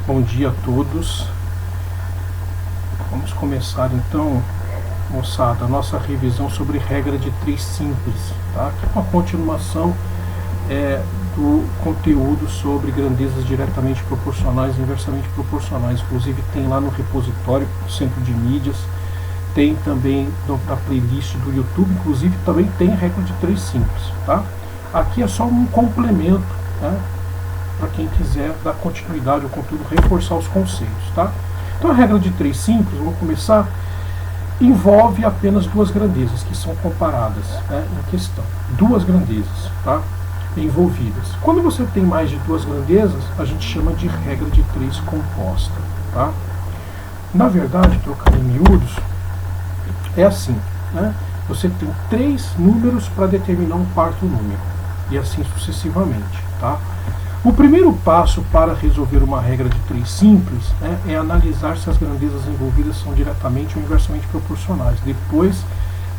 Bom dia a todos. Vamos começar então, moçada, a nossa revisão sobre regra de 3 simples, tá? Que é uma continuação do conteúdo sobre grandezas diretamente proporcionais e inversamente proporcionais. Inclusive tem lá no repositório, no centro de mídias, tem também na playlist do YouTube, inclusive também tem regra de 3 simples, tá? Aqui é só um complemento, né? Para quem quiser dar continuidade ao conteúdo, reforçar os conceitos, tá? Então a regra de 3 simples, vamos começar, envolve apenas duas grandezas que são comparadas, né, em questão. Duas grandezas, tá, envolvidas. Quando você tem mais de duas grandezas, a gente chama de regra de 3 composta, tá? Na verdade, trocando em miúdos, é assim, né? Você tem 3 números para determinar um quarto número, e assim sucessivamente, tá? O primeiro passo para resolver uma regra de 3 simples, né, é analisar se as grandezas envolvidas são diretamente ou inversamente proporcionais, depois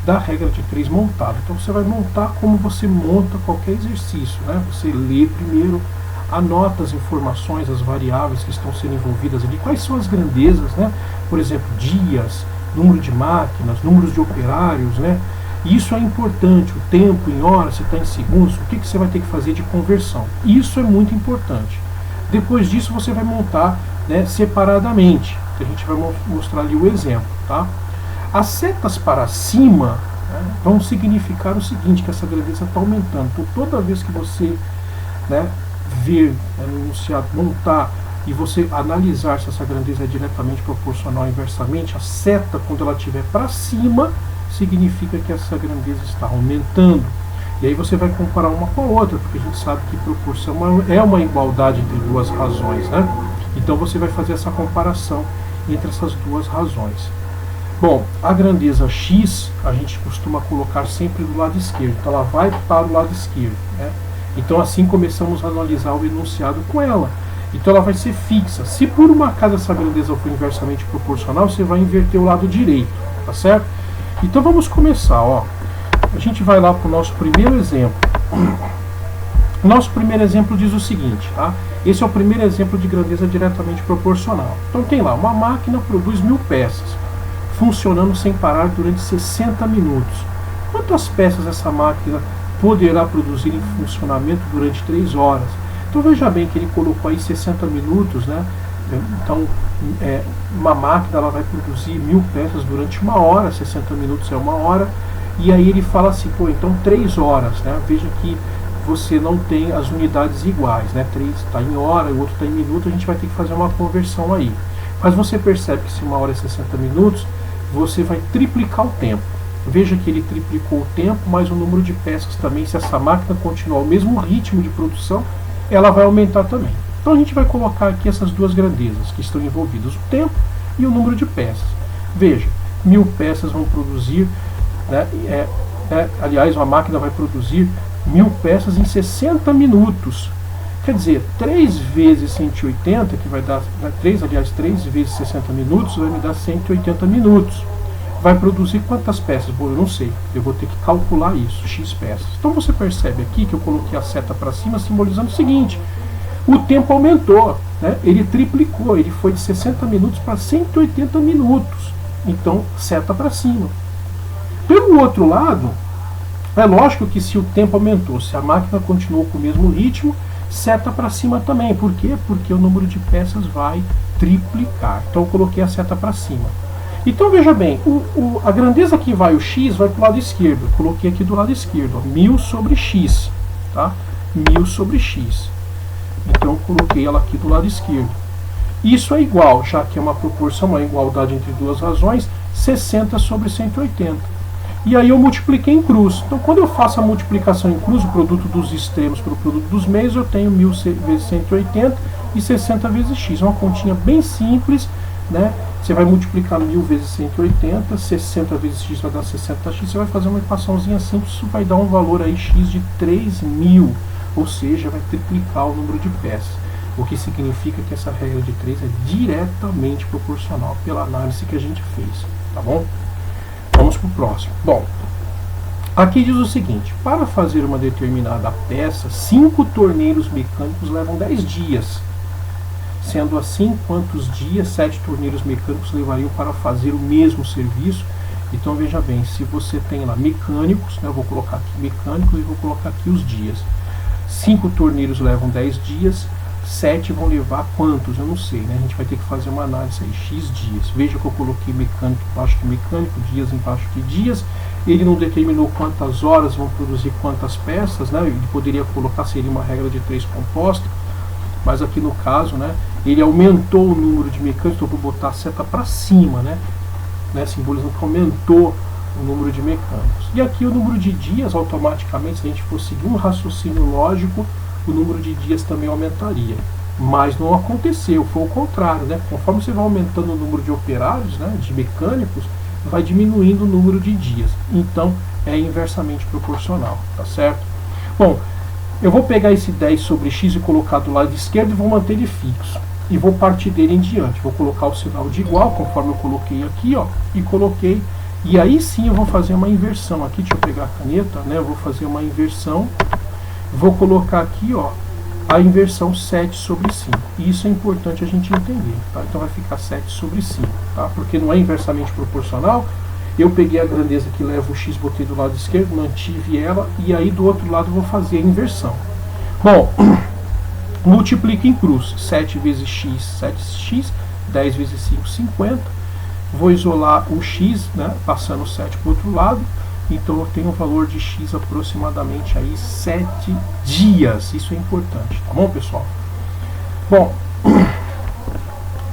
da regra de 3 montada. Então você vai montar como você monta qualquer exercício, né? Você lê primeiro, anota as informações, as variáveis que estão sendo envolvidas ali, quais são as grandezas, né? Por exemplo, dias, número de máquinas, números de operários, né? Isso é importante, o tempo em horas, se está em segundos, o que você vai ter que fazer de conversão. Isso é muito importante. Depois disso você vai montar, né, separadamente, que a gente vai mostrar ali o exemplo, tá? As setas para cima, né, vão significar o seguinte, que essa grandeza está aumentando. Então toda vez que você, né, ver no enunciado, montar e você analisar se essa grandeza é diretamente proporcional ou inversamente, a seta, quando ela estiver para cima, significa que essa grandeza está aumentando. E aí você vai comparar uma com a outra, porque a gente sabe que proporção é uma igualdade entre duas razões, né? Então você vai fazer essa comparação entre essas duas razões. Bom, a grandeza x a gente costuma colocar sempre do lado esquerdo, então ela vai para o lado esquerdo, né? Então assim começamos a analisar o enunciado com ela. Então ela vai ser fixa. Se por uma acaso essa grandeza for inversamente proporcional, você vai inverter o lado direito, tá certo? Então vamos começar, ó. A gente vai lá para o nosso primeiro exemplo. O nosso primeiro exemplo diz o seguinte, tá? Esse é o primeiro exemplo de grandeza diretamente proporcional. Então tem lá, uma máquina produz 1000 peças, funcionando sem parar durante 60 minutos. Quantas peças essa máquina poderá produzir em funcionamento durante 3 horas? Então veja bem que ele colocou aí 60 minutos, né? Então, uma máquina ela vai produzir 1000 peças durante 1 hora, 60 minutos é 1 hora, e aí ele fala assim, pô, então 3 horas, né? Veja que você não tem as unidades iguais, né? 3 está em hora, o outro está em minuto, a gente vai ter que fazer uma conversão aí. Mas você percebe que se 1 hora é 60 minutos, você vai triplicar o tempo. Veja que ele triplicou o tempo, mas o número de peças também, se essa máquina continuar o mesmo ritmo de produção, ela vai aumentar também. Então a gente vai colocar aqui essas duas grandezas que estão envolvidas, o tempo e o número de peças. Veja, 1000 peças vão produzir, né, aliás, uma máquina vai produzir 1000 peças em 60 minutos. Quer dizer, 3 vezes 180, que vai dar, 3 vezes 60 minutos, vai me dar 180 minutos. Vai produzir quantas peças? Bom, eu não sei, eu vou ter que calcular isso, x peças. Então você percebe aqui que eu coloquei a seta para cima, simbolizando o seguinte: o tempo aumentou, né? Ele triplicou, ele foi de 60 minutos para 180 minutos. Então, seta para cima. Pelo outro lado, é lógico que se o tempo aumentou, se a máquina continuou com o mesmo ritmo, seta para cima também. Por quê? Porque o número de peças vai triplicar. Então, eu coloquei a seta para cima. Então, veja bem, a grandeza que vai, o x, vai para o lado esquerdo. Eu coloquei aqui do lado esquerdo, ó, 1000 sobre x, tá? 1000 sobre x. Então eu coloquei ela aqui do lado esquerdo. Isso é igual, já que é uma proporção, uma igualdade entre duas razões, 60 sobre 180. E aí eu multipliquei em cruz. Então quando eu faço a multiplicação em cruz, o produto dos extremos pelo produto dos meios, eu tenho 1000 vezes 180 e 60 vezes x. É uma continha bem simples, né? Você vai multiplicar 1000 vezes 180, 60 vezes x vai dar 60x, você vai fazer uma equaçãozinha simples, isso vai dar um valor aí x de 3000. Ou seja, vai triplicar o número de peças, o que significa que essa regra de 3 é diretamente proporcional pela análise que a gente fez, tá bom? Vamos para o próximo. Bom, aqui diz o seguinte: para fazer uma determinada peça, 5 torneiros mecânicos levam 10 dias. Sendo assim, quantos dias 7 torneiros mecânicos levariam para fazer o mesmo serviço? Então veja bem, se você tem lá mecânicos, né, eu vou colocar aqui mecânicos e vou colocar aqui os dias. 5 torneiros levam 10 dias, 7 vão levar quantos? Eu não sei, né? A gente vai ter que fazer uma análise aí, X dias. Veja que eu coloquei mecânico embaixo de mecânico, dias embaixo de dias. Ele não determinou quantas horas vão produzir quantas peças, né? Ele poderia colocar, seria uma regra de 3 composta, mas aqui no caso, né, ele aumentou o número de mecânicos, então eu vou botar a seta para cima, né, simbolizando que aumentou o número de mecânicos. E aqui o número de dias, automaticamente, se a gente for seguir um raciocínio lógico, o número de dias também aumentaria. Mas não aconteceu, foi o contrário, né? Conforme você vai aumentando o número de operários, né, de mecânicos, vai diminuindo o número de dias. Então é inversamente proporcional, tá certo? Bom, eu vou pegar esse 10 sobre x e colocar do lado esquerdo e vou manter ele fixo. E vou partir dele em diante. Vou colocar o sinal de igual, conforme eu coloquei aqui, ó, e coloquei. E aí sim eu vou fazer uma inversão. Aqui, deixa eu pegar a caneta, né? Eu vou fazer uma inversão. Vou colocar aqui, ó, a inversão 7 sobre 5. E isso é importante a gente entender, tá? Então vai ficar 7 sobre 5, tá? Porque não é inversamente proporcional. Eu peguei a grandeza que leva o x, botei do lado esquerdo, mantive ela, e aí do outro lado vou fazer a inversão. Bom, multiplica em cruz. 7 vezes x, 7x, 10 vezes 5, 50. Vou isolar o x, né, passando o 7 para o outro lado. Então eu tenho o valor de x aproximadamente aí 7 dias. Isso é importante, tá bom, pessoal? Bom,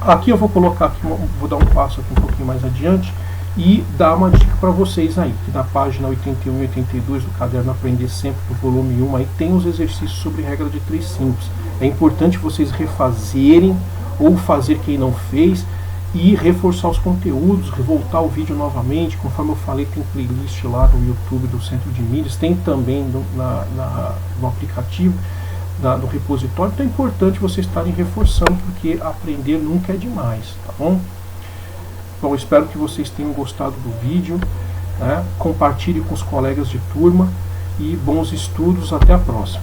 aqui eu vou colocar aqui, vou dar um passo aqui um pouquinho mais adiante e dar uma dica para vocês aí, que na página 81 e 82 do caderno Aprender Sempre, do volume 1, aí tem os exercícios sobre regra de 3 simples. É importante vocês refazerem ou fazer quem não fez e reforçar os conteúdos, voltar o vídeo novamente. Conforme eu falei, tem playlist lá no YouTube do Centro de Mídias, tem também no aplicativo do repositório. Então é importante vocês estarem reforçando, porque aprender nunca é demais, tá bom? Bom, espero que vocês tenham gostado do vídeo, né? Compartilhe com os colegas de turma e bons estudos. Até a próxima.